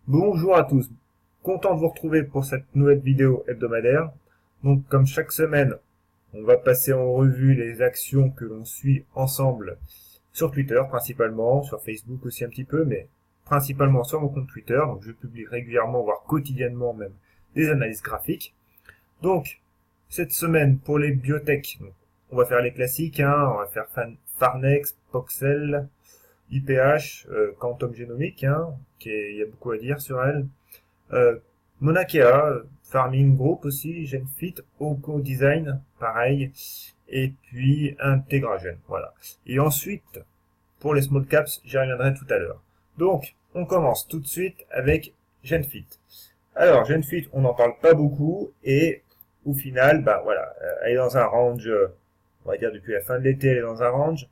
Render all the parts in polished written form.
Bonjour à tous, content de vous retrouver pour cette nouvelle vidéo hebdomadaire. Donc comme chaque semaine, on va passer en revue les actions que l'on suit ensemble sur Twitter principalement, sur Facebook aussi un petit peu, mais principalement sur mon compte Twitter. Donc je publie régulièrement, voire quotidiennement même, des analyses graphiques. Donc cette semaine pour les biotech, donc, on va faire les classiques, hein, on va faire Farnex, Poxel, IPH, Quantum Genomics, hein, il y a beaucoup à dire sur elle. Mauna Kea, Farming Group aussi, Genfit, Onco Design, pareil, et puis Integragen, voilà. Et ensuite, pour les small caps, j'y reviendrai tout à l'heure. Donc, on commence tout de suite avec Genfit. Alors, Genfit, on n'en parle pas beaucoup, et au final, bah voilà, elle est dans un range, on va dire depuis la fin de l'été, elle est dans un range,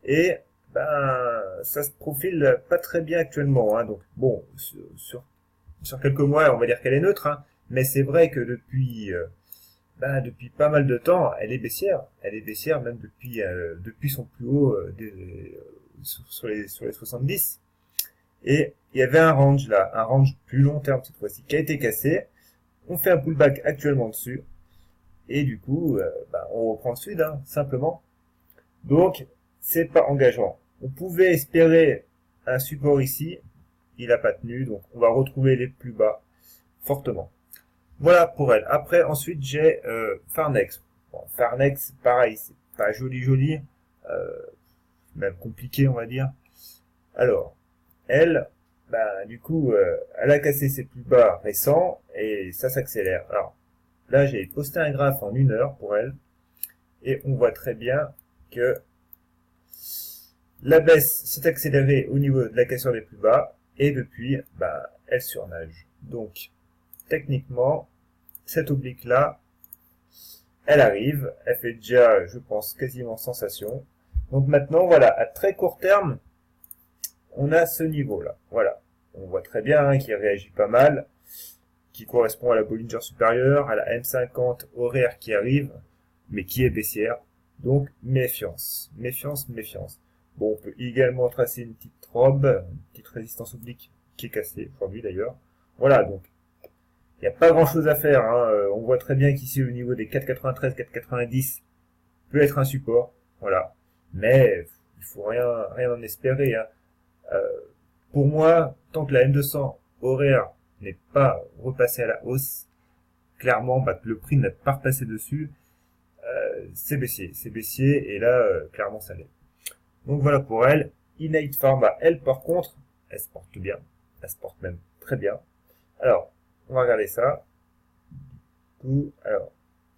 et ben, ça se profile pas très bien actuellement, hein. Donc bon, sur quelques mois, on va dire qu'elle est neutre, hein, mais c'est vrai que depuis pas mal de temps, elle est baissière. Elle est baissière même depuis son plus haut sur les 70. Et il y avait un range là, un range plus long terme cette fois-ci, qui a été cassé. On fait un pullback actuellement dessus. Et du coup, on reprend le sud, hein, simplement. Donc, c'est pas engageant. On pouvait espérer un support ici, il n'a pas tenu, donc on va retrouver les plus bas fortement. Voilà pour elle. Après, ensuite, j'ai Farnex. Bon, Farnex, pareil, c'est pas joli, même compliqué, on va dire. Alors, elle, du coup, elle a cassé ses plus bas récents et ça s'accélère. Alors, là, j'ai posté un graphe en 1 heure pour elle et on voit très bien que la baisse s'est accélérée au niveau de la cassure des plus bas et depuis, elle surnage. Donc, techniquement, cette oblique-là, elle arrive, elle fait déjà, je pense, quasiment sensation. Donc maintenant, voilà, à très court terme, on a ce niveau-là. Voilà, on voit très bien qu'il réagit pas mal, qui correspond à la Bollinger supérieure, à la M50 horaire qui arrive, mais qui est baissière. Donc, méfiance, méfiance, méfiance. Bon, on peut également tracer une petite robe, une petite résistance oblique qui est cassée, aujourd'hui d'ailleurs. Voilà, donc, il n'y a pas grand chose à faire, hein. On voit très bien qu'ici, le niveau des 4,93, 4,90 peut être un support. Voilà. Mais, il faut rien en espérer, hein. Pour moi, tant que la M200 horaire n'est pas repassée à la hausse, clairement, que le prix n'a pas repassé dessus, c'est baissier, et là, clairement, ça l'est. Donc voilà pour elle. Innate Pharma, elle, par contre, elle se porte bien. Elle se porte même très bien. Alors, on va regarder ça. Alors,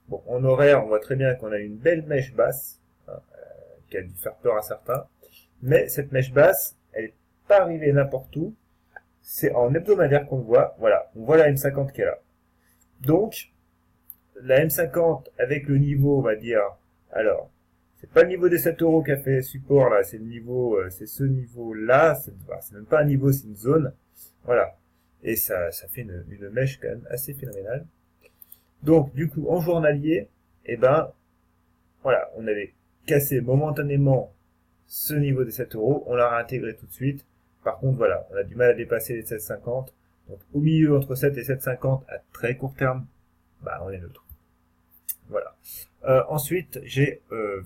bon, en horaire, on voit très bien qu'on a une belle mèche basse, hein, qui a dû faire peur à certains. Mais cette mèche basse, elle n'est pas arrivée n'importe où. C'est en hebdomadaire qu'on le voit. Voilà, on voit la M50 qui est là. Donc, la M50 avec le niveau, on va dire, alors, c'est pas le niveau des 7 euros qui a fait support là, c'est le niveau, c'est ce niveau-là, c'est même pas un niveau, c'est une zone. Voilà. Et ça fait une mèche quand même assez phénoménale. Donc, du coup, en journalier, voilà, on avait cassé momentanément ce niveau des 7 euros, on l'a réintégré tout de suite. Par contre, voilà, on a du mal à dépasser les 7,50. Donc, au milieu, entre 7 et 7,50, à très court terme, on est neutre. Voilà. Ensuite, j'ai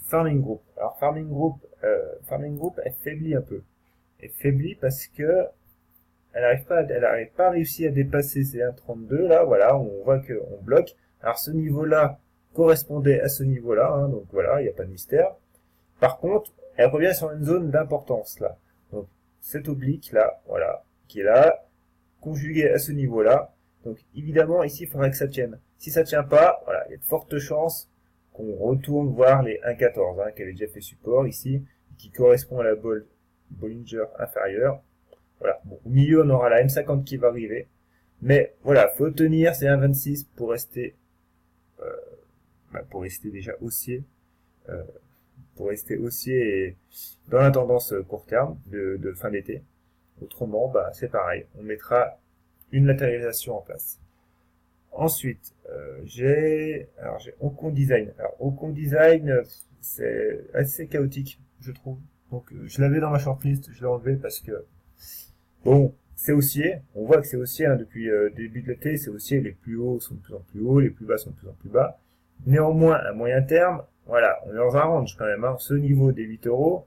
Farming Group. Alors, Farming Group, elle faiblit un peu. Elle faiblit parce que elle n'arrive pas à réussir à dépasser ces 1,32 là. Voilà, on voit qu'on bloque. Alors, ce niveau-là correspondait à ce niveau-là, hein, donc voilà, il n'y a pas de mystère. Par contre, elle revient sur une zone d'importance là. Donc, cette oblique là, voilà, qui est là, conjuguée à ce niveau-là. Donc, évidemment, ici, il faudrait que ça tienne. Si ça tient pas, voilà, il y a de fortes chances qu'on retourne voir les 1,14, hein, qui avait déjà fait support ici, qui correspond à la Bollinger inférieure. Voilà. Bon, au milieu, on aura la M50 qui va arriver. Mais voilà, faut tenir ces 1,26 pour rester déjà haussier. Pour rester haussier et dans la tendance court terme de fin d'été. Autrement, c'est pareil. On mettra une latéralisation en place. Ensuite, j'ai Ocon Design. Alors, Ocon Design, c'est assez chaotique, je trouve. Donc, je l'avais dans ma shortlist, je l'ai enlevé parce que, bon, c'est haussier, on voit que c'est haussier hein, depuis début de l'été, c'est haussier, les plus hauts sont de plus en plus hauts, les plus bas sont de plus en plus bas. Néanmoins, à moyen terme, voilà, on est dans un range quand même, hein. Ce niveau des 8 euros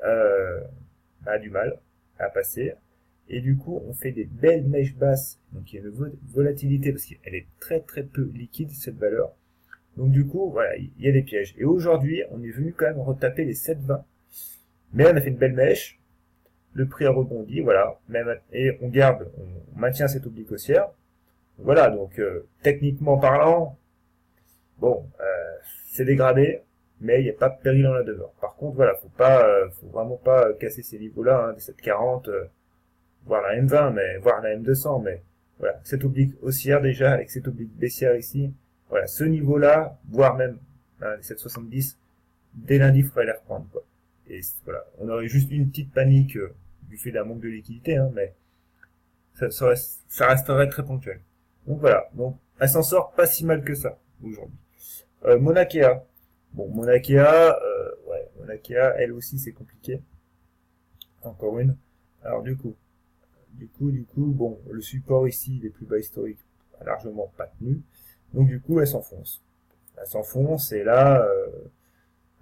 a du mal à passer. Et du coup, on fait des belles mèches basses, donc il y a une volatilité parce qu'elle est très très peu liquide cette valeur. Donc du coup, voilà, il y a des pièges. Et aujourd'hui, on est venu quand même retaper les 7,20. Mais on a fait une belle mèche, le prix a rebondi, voilà, même, et on maintient cette oblique haussière. Voilà, donc techniquement parlant, bon, c'est dégradé, mais il n'y a pas de péril en la demeure. Par contre, voilà, faut vraiment pas casser ces niveaux-là, hein, des 7,40, voire la M20, mais voire la M200, mais voilà, cette oblique haussière déjà, avec cette oblique baissière ici, voilà, ce niveau-là, voire même hein, les 7,70, dès lundi, il faudrait les reprendre, quoi. Et voilà, on aurait juste une petite panique du fait d'un manque de liquidité, hein, mais ça resterait très ponctuel. Donc voilà, donc elle s'en sort pas si mal que ça aujourd'hui. Mauna Kea. Bon, Mauna Kea, Mauna Kea, elle aussi c'est compliqué. Encore une. Alors du coup, bon, le support ici, les plus bas historiques, a largement pas tenu. Donc du coup, elle s'enfonce. Elle s'enfonce et là,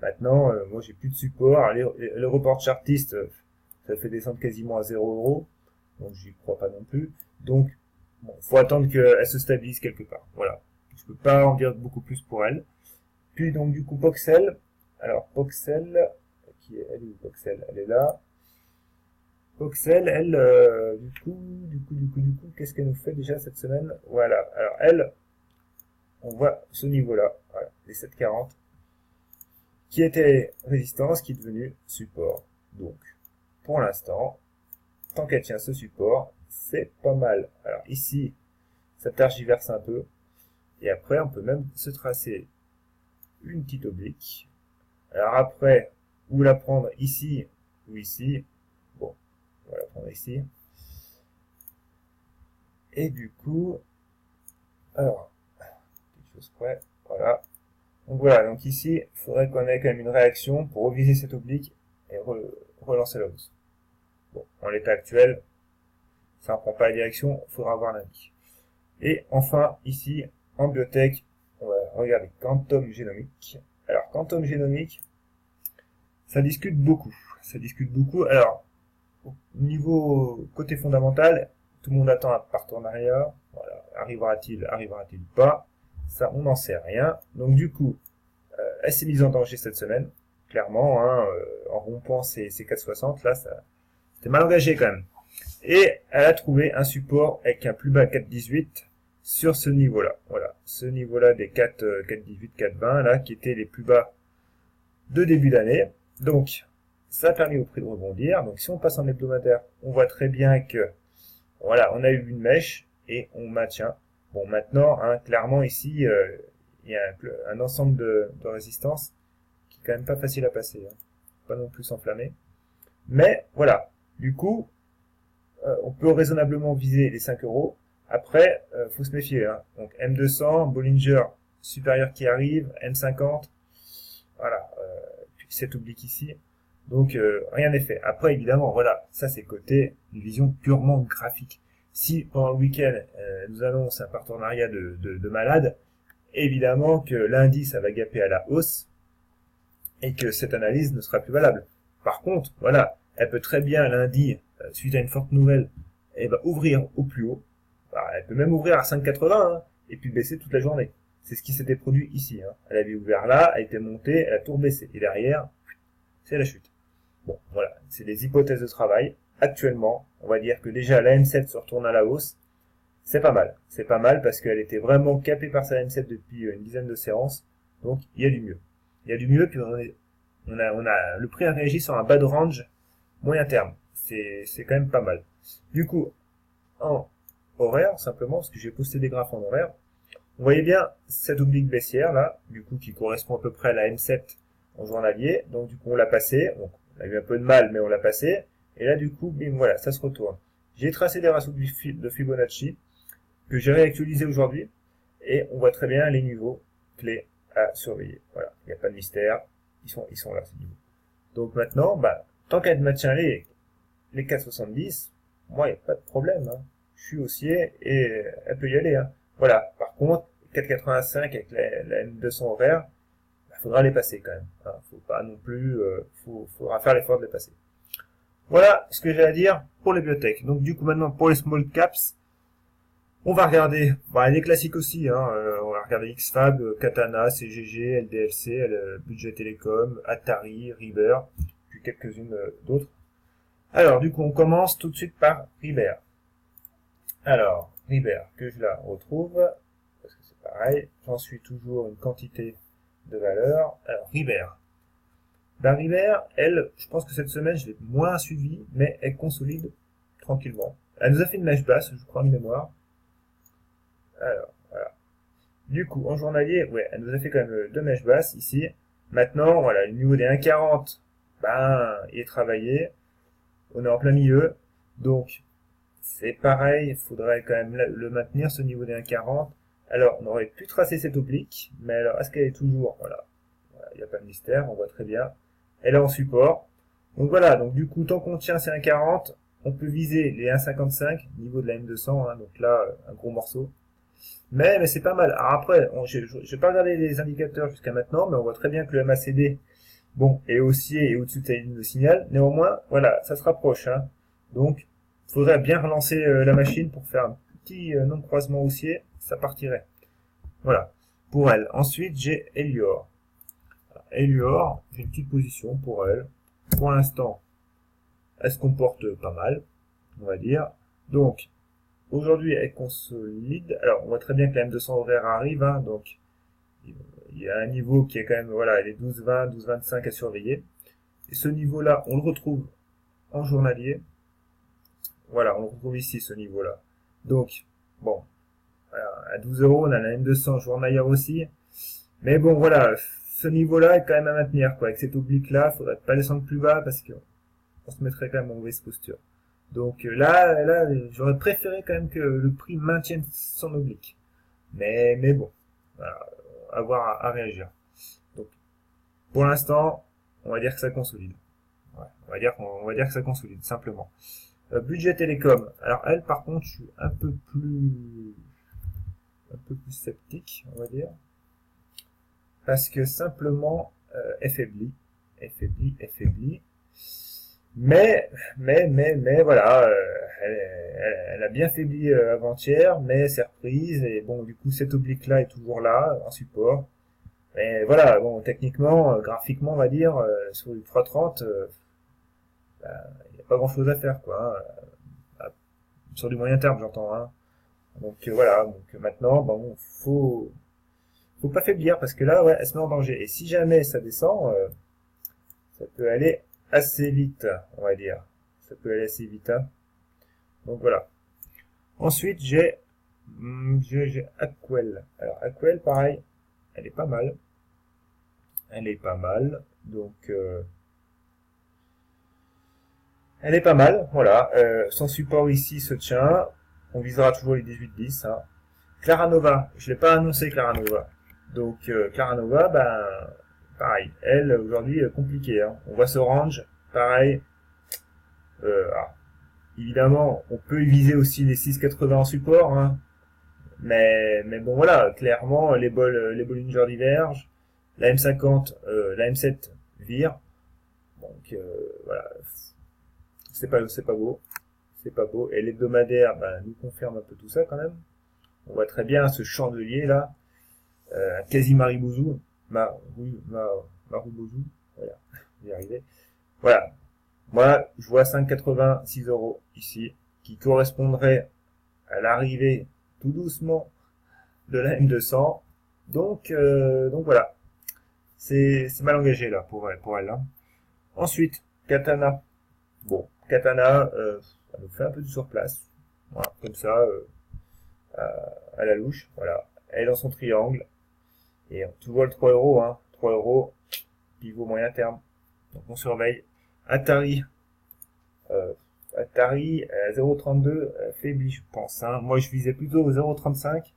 maintenant, moi j'ai plus de support. Le report chartiste, ça fait descendre quasiment à 0 €. Donc j'y crois pas non plus. Donc, bon, faut attendre qu'elle se stabilise quelque part. Voilà. Je peux pas en dire beaucoup plus pour elle. Puis donc du coup Poxel. Alors Poxel, elle est où Poxel? Elle est là. Poxel, elle, du coup, qu'est-ce qu'elle nous fait déjà cette semaine? Voilà. Alors elle, on voit ce niveau-là, voilà, les 7,40, qui était résistance, qui est devenu support. Donc, pour l'instant, tant qu'elle tient ce support, c'est pas mal. Alors ici, ça tergiverse un peu, et après, on peut même se tracer une petite oblique. Alors après, où la prendre ici ou ici? Bon, on va la prendre ici. Et du coup, alors, quelque chose près, voilà. Donc voilà, donc ici, il faudrait qu'on ait quand même une réaction pour reviser cette oblique et relancer la hausse. Bon, en l'état actuel, ça ne prend pas la direction, il faudra voir lundi. Et enfin, ici, en biotech, on va regarder Quantum Génomique. Alors, Quantum Génomique, ça discute beaucoup. Ça discute beaucoup. Alors, au niveau côté fondamental, tout le monde attend un partenariat. Voilà. Arrivera-t-il pas? Ça, on n'en sait rien. Donc, du coup, elle s'est mise en danger cette semaine, clairement, hein, en rompant ses 4,60. Là, c'était mal engagé quand même. Et elle a trouvé un support avec un plus bas 4,18 sur ce niveau-là. Voilà, ce niveau-là des 4,18, 4,20, là, qui étaient les plus bas de début d'année. Donc, ça a permis au prix de rebondir. Donc, si on passe en hebdomadaire, on voit très bien que, voilà, on a eu une mèche et on maintient. Bon, maintenant, hein, clairement, ici, il y a un ensemble de résistances qui est quand même pas facile à passer. Hein. Pas non plus s'enflammer. Mais, voilà, du coup, on peut raisonnablement viser les 5 €. Après, faut se méfier. Hein. Donc M200, Bollinger supérieur qui arrive, M50, voilà, puis cette oblique ici. Donc rien n'est fait. Après, évidemment, voilà, ça c'est côté une vision purement graphique. Si pendant le week-end, nous annonce un partenariat de malade, évidemment que lundi, ça va gaper à la hausse et que cette analyse ne sera plus valable. Par contre, voilà, elle peut très bien lundi, suite à une forte nouvelle, elle va ouvrir au plus haut. Bah, elle peut même ouvrir à 5,80 hein, et puis baisser toute la journée. C'est ce qui s'était produit ici. Hein. Elle avait ouvert là, elle était montée, elle a tout baissé. Et derrière, c'est la chute. Bon, voilà, c'est des hypothèses de travail. Actuellement, on va dire que déjà la M7 se retourne à la hausse. C'est pas mal. C'est pas mal parce qu'elle était vraiment capée par sa M7 depuis une dizaine de séances. Donc, il y a du mieux. Il y a du mieux, puis le prix a réagi sur un bas de range moyen terme. C'est quand même pas mal. Du coup, en horaire, simplement, parce que j'ai posté des graphes en horaire, vous voyez bien cette oblique baissière, là, du coup, qui correspond à peu près à la M7 en journalier. Donc, du coup, on l'a passé. Donc, on a eu un peu de mal, mais on l'a passé. Et là, du coup, bim, voilà, ça se retourne. J'ai tracé des ratios de Fibonacci que j'ai réactualisé aujourd'hui. Et on voit très bien les niveaux clés à surveiller. Voilà, il n'y a pas de mystère. Ils sont là, ces niveaux. Donc maintenant, bah, tant qu'elle maintient les 4,70, moi, il n'y a pas de problème, hein. Je suis haussier et elle peut y aller, hein. Voilà. Par contre, 4,85 avec la M200 horaire, il faudra les passer quand même, hein. Faut pas non plus, faudra faire l'effort de les passer. Voilà ce que j'ai à dire pour les biotech. Donc du coup maintenant pour les small caps, on va regarder les classiques aussi, hein. On va regarder XFAB, Katana, CGG, LDLC, Budget Telecom, Atari, River, puis quelques-unes d'autres. Alors du coup on commence tout de suite par River. Alors River, que je la retrouve, parce que c'est pareil, j'en suis toujours une quantité de valeur. Alors River. River, elle, je pense que cette semaine je l'ai moins suivie, mais elle consolide tranquillement. Elle nous a fait une mèche basse, je crois, de mémoire. Alors, voilà. Du coup, en journalier, ouais, elle nous a fait quand même deux mèches basses ici. Maintenant, voilà, le niveau des 1,40, il est travaillé. On est en plein milieu. Donc, c'est pareil, il faudrait quand même le maintenir, ce niveau des 1,40. Alors, on aurait pu tracer cette oblique, mais alors, est-ce qu'elle est toujours, voilà, il n'y a pas de mystère, on voit très bien. Elle est en support. Donc voilà, donc du coup, tant qu'on tient ces 1,40, on peut viser les 1,55, niveau de la M200, hein, donc là, un gros morceau. Mais c'est pas mal. Alors après, j'ai pas regardé les indicateurs jusqu'à maintenant, mais on voit très bien que le MACD, bon, est haussier et au-dessus de sa ligne de signal. Néanmoins, voilà, ça se rapproche, hein. Donc, il faudrait bien relancer la machine pour faire un petit non-croisement haussier, ça partirait. Voilà, pour elle. Ensuite, j'ai Elior. Elior, j'ai une petite position pour elle. Pour l'instant, elle se comporte pas mal, on va dire. Donc, aujourd'hui, elle consolide. Alors, on voit très bien que la M200 horaire arrive, hein, donc il y a un niveau qui est quand même, voilà, elle est 12,20, 12,25 à surveiller. Et ce niveau-là, on le retrouve en journalier. Voilà, on le retrouve ici, ce niveau-là. Donc, bon, voilà, à 12 euros, on a la M200 journalière aussi. Mais bon, voilà, ce niveau-là est quand même à maintenir, quoi. Avec cette oblique-là, il faudrait pas descendre plus bas parce qu'on se mettrait quand même en mauvaise posture. Donc là, j'aurais préféré quand même que le prix maintienne son oblique. Mais bon, voilà, avoir à réagir. Donc, pour l'instant, on va dire que ça consolide. Ouais, on va dire que ça consolide, simplement. Budget Télécom. Alors elle, par contre, je suis un peu plus sceptique, on va dire. Parce que simplement, affaibli. Mais voilà, elle a bien faibli avant-hier, mais c'est reprise, et bon, du coup, cette oblique-là est toujours là, en support. Mais voilà, bon, techniquement, graphiquement, on va dire, sur le 330, il n'y a pas grand-chose à faire, quoi, hein. Sur du moyen terme, j'entends, hein. Donc voilà, donc maintenant, bon, faut pas faiblir, parce que là, ouais, elle se met en danger. Et si jamais ça descend, ça peut aller assez vite, on va dire. Ça peut aller assez vite, hein. Donc voilà. Ensuite, j'ai Aquel. Alors Aquel, pareil, elle est pas mal. Donc elle est pas mal, voilà. Son support ici se tient. On visera toujours les 18-10, hein. Claranova, je l'ai pas annoncé Claranova. Donc Claranova, pareil. Elle, aujourd'hui, compliquée, hein. On voit ce range, pareil. Évidemment, on peut viser aussi les 6,80 en support, hein. Mais bon, voilà, clairement, les Bollinger divergent. La M50, la M7 vire. Donc, voilà. C'est pas beau. C'est pas beau. Et l'hebdomadaire, nous confirme un peu tout ça, quand même. On voit très bien ce chandelier, là. Quasi Maribouzou. Maroubouzou. Voilà. Je vais y arriver. Voilà. Moi, je vois 5,80, 6 euros ici, qui correspondrait à l'arrivée tout doucement de la M200. Donc voilà. C'est mal engagé là pour elle. Hein. Ensuite, Katana. Bon, Katana, ça nous fait un peu du surplace. Voilà, comme ça, à la louche. Voilà. Elle est dans son triangle. Et tu vois le 3 euros, hein. 3 euros, pivot moyen terme. Donc on surveille. Atari à 0,32 faibli, je pense, hein. Moi je visais plutôt au 0,35.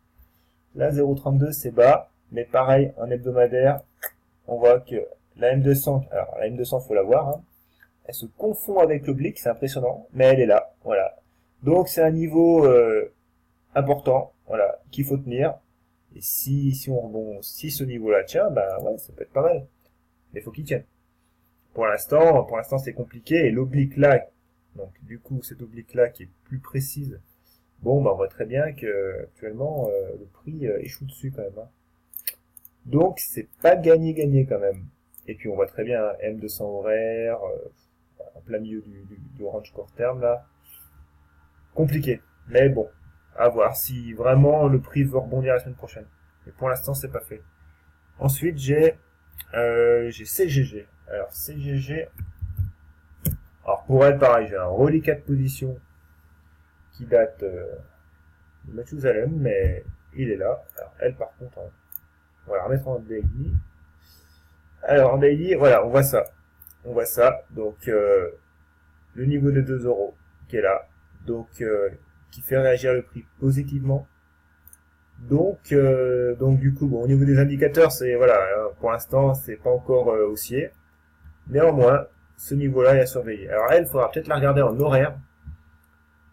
Là 0,32 c'est bas, mais pareil en hebdomadaire, on voit que la M200, alors la M200 faut la voir, hein. Elle se confond avec l'oblique, c'est impressionnant, mais elle est là, voilà. Donc c'est un niveau important, voilà, qu'il faut tenir. Et si on rebond, si ce niveau-là tient, bah ouais, ça peut être pas mal. Mais il faut qu'il tienne. Pour l'instant c'est compliqué. Et l'oblique là, donc du coup cette oblique là qui est plus précise, bon bah on voit très bien que actuellement le prix échoue dessus quand même, hein. Donc c'est pas gagné quand même. Et puis on voit très bien un M200 horaire, en plein milieu du range court terme là. Compliqué. Mais bon, à voir si vraiment le prix veut rebondir la semaine prochaine. Mais pour l'instant c'est pas fait. Ensuite j'ai CGG. Alors CGG, alors pour elle pareil, j'ai un reliquat de position qui date de Mathusalem, mais il est là. Alors elle par contre, on va la remettre en daily. Alors en daily, voilà, on voit ça. On voit ça. Donc le niveau de 2 euros qui est là. Donc qui fait réagir le prix positivement. Donc du coup, bon, au niveau des indicateurs, c'est voilà, pour l'instant, c'est pas encore haussier. Néanmoins, ce niveau-là est à surveiller. Alors elle, il faudra peut-être la regarder en horaire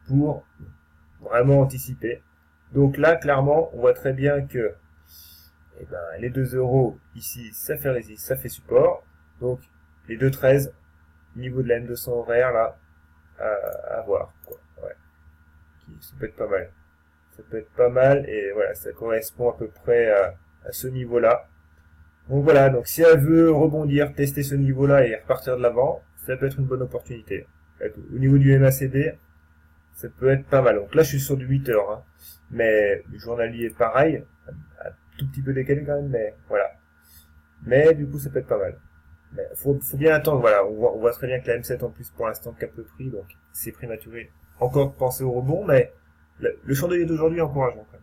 pour vraiment anticiper. Donc là, clairement, on voit très bien que eh ben, les 2 euros ici, ça fait résiste, ça fait support. Donc les 2,13, niveau de la M200 horaire là, à voir, quoi. Ouais. Ça peut être pas mal. Ça peut être pas mal et voilà, ça correspond à peu près à ce niveau-là. Donc voilà, donc si elle veut rebondir, tester ce niveau-là et repartir de l'avant, ça peut être une bonne opportunité. Au niveau du MACD, ça peut être pas mal. Donc là, je suis sur du 8 heures, hein. Mais le journalier, pareil, un tout petit peu décalé quand même, mais voilà. Mais du coup, ça peut être pas mal. Mais faut bien attendre, voilà. On voit très bien que la M7 en plus pour l'instant capte le prix, donc c'est prématuré. Encore penser au rebond, mais le chandelier d'aujourd'hui est encourageant quand même.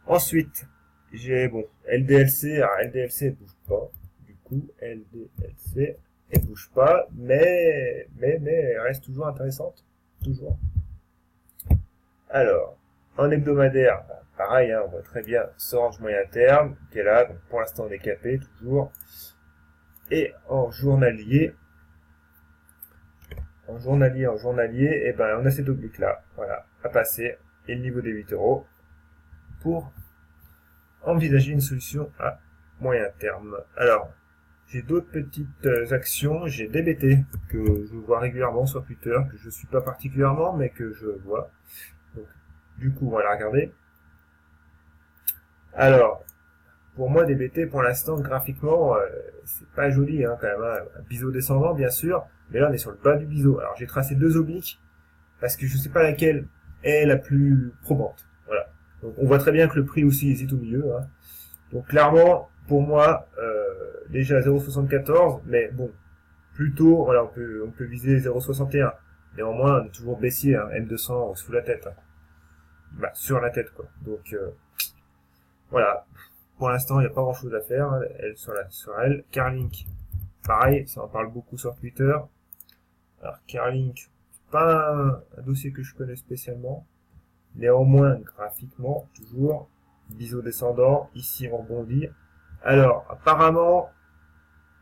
Ensuite, j'ai, bon, LDLC, alors LDLC elle bouge pas, du coup, LDLC, elle bouge pas, mais elle reste toujours intéressante, toujours. Alors, en hebdomadaire, bah, pareil, hein, on voit très bien ce range moyen terme, qui est là, donc pour l'instant on est capé, toujours. Et en journalier, et ben on a cette oblique là, voilà, à passer, et le niveau des 8 euros, pour envisager une solution à moyen terme. Alors, j'ai d'autres petites actions, j'ai DBT que je vois régulièrement sur Twitter, que je suis pas particulièrement, mais que je vois. Donc, du coup, on va la regarder. Alors, pour moi, DBT, pour l'instant, graphiquement, c'est pas joli, hein, quand même, hein. Un biseau descendant, bien sûr, mais là, on est sur le bas du biseau. Alors, j'ai tracé deux obliques, parce que je sais pas laquelle est la plus probante. Voilà. Donc, on voit très bien que le prix aussi hésite au milieu, hein. Donc clairement, pour moi, déjà 0,74, mais bon, plutôt, voilà, on peut viser 0,61. Néanmoins, on est toujours baissier, hein, M200 sous la tête, hein. Bah, sur la tête, quoi. Donc voilà, pour l'instant, il n'y a pas grand-chose à faire, hein, sur elle. Carlink, pareil, ça en parle beaucoup sur Twitter. Alors Carlink, c'est pas un dossier que je connais spécialement. Néanmoins, graphiquement, toujours biseau descendant, ici on rebondit. Alors, apparemment,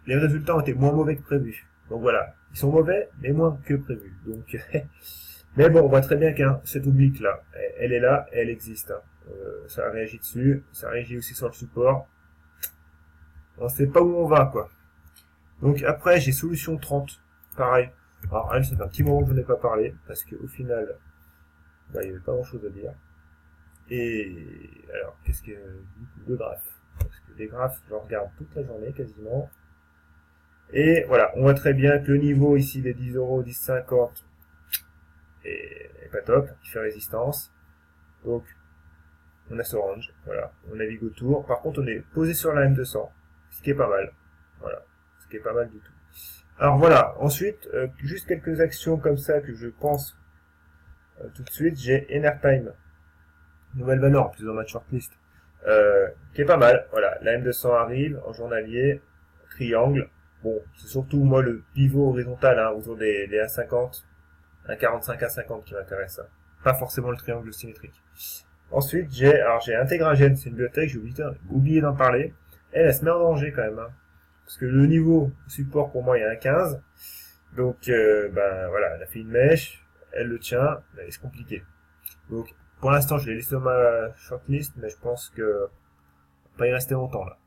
les résultats ont été moins mauvais que prévu. Donc voilà, ils sont mauvais, mais moins que prévu. Donc, mais bon, on voit très bien qu'un cette oblique là, elle est là, elle existe, hein. Ça réagit dessus, ça réagit aussi sur le support. On sait pas où on va, quoi. Donc après, j'ai solution 30, pareil. Alors elle, ça fait un petit moment que je n'ai pas parlé, parce qu'au final, bah, il n'y avait pas grand chose à dire. Et alors, qu'est-ce que le graphe? Parce que les graphes, je regarde toute la journée quasiment. Et voilà, on voit très bien que le niveau ici des 10 euros, 10,50 est pas top, il fait résistance. Donc, on a ce range, voilà, on navigue autour. Par contre, on est posé sur la M200, ce qui est pas mal. Voilà, ce qui est pas mal du tout. Alors voilà, ensuite, juste quelques actions comme ça que je pense tout de suite. J'ai Enertime, nouvelle valeur en plus dans ma shortlist, qui est pas mal. Voilà, la M200 arrive en journalier, triangle. Bon, c'est surtout moi le pivot horizontal, hein, autour des 1,50, 1,45, 1,50 qui m'intéresse, hein. Pas forcément le triangle symétrique. Ensuite, j'ai Integragen, c'est une bibliothèque, j'ai oublié d'en parler. Elle se met en danger quand même, hein, parce que le niveau support pour moi il y a un 15. Donc, ben voilà, elle a fait une mèche, elle le tient, mais c'est compliqué. Donc, pour l'instant, je l'ai laissé dans ma shortlist, mais je pense que va pas y rester longtemps là.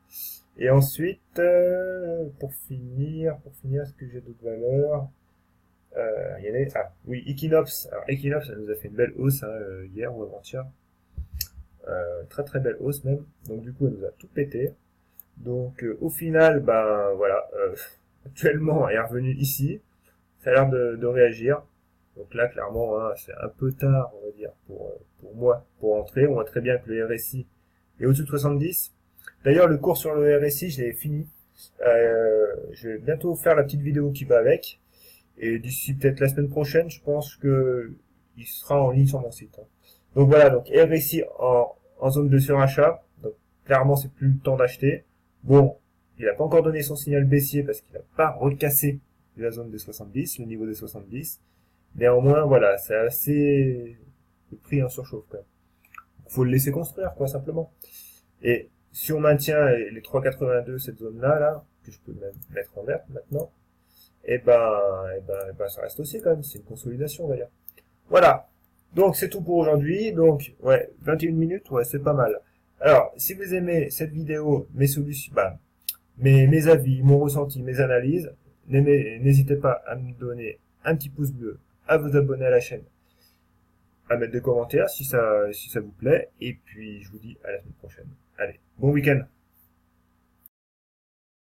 Et ensuite, pour finir, est-ce que j'ai d'autres valeurs? Il y en a, ah, oui, Equinox. Alors, Equinox, ça nous a fait une belle hausse hein, hier ou avant-hier. Très très belle hausse même. Donc du coup, elle nous a tout pété. Donc au final, ben voilà, actuellement, elle est revenue ici. Ça a l'air de réagir. Donc là, clairement, hein, c'est un peu tard, on va dire, pour moi, pour entrer. On voit très bien que le RSI est au-dessus de 70. D'ailleurs, le cours sur le RSI, je l'ai fini. Je vais bientôt faire la petite vidéo qui va avec. Et d'ici peut-être la semaine prochaine, je pense que il sera en ligne sur mon site. Hein. Donc voilà, donc RSI en zone de surachat. Donc clairement, c'est plus le temps d'acheter. Bon, il n'a pas encore donné son signal baissier parce qu'il n'a pas recassé la zone des 70, le niveau des 70. Néanmoins, voilà, c'est assez le prix en surchauffe quand même. Faut le laisser construire, quoi, simplement. Et si on maintient les 3,82, cette zone-là, là, que je peux même mettre en vert maintenant, ça reste aussi quand même, c'est une consolidation d'ailleurs. Voilà. Donc c'est tout pour aujourd'hui. Donc ouais, 21 minutes, ouais, c'est pas mal. Alors, si vous aimez cette vidéo, mes solutions, mes avis, mon ressenti, mes analyses, n'hésitez pas à me donner un petit pouce bleu, à vous abonner à la chaîne, à mettre des commentaires si ça vous plaît, et puis je vous dis à la semaine prochaine. Allez, bon week-end.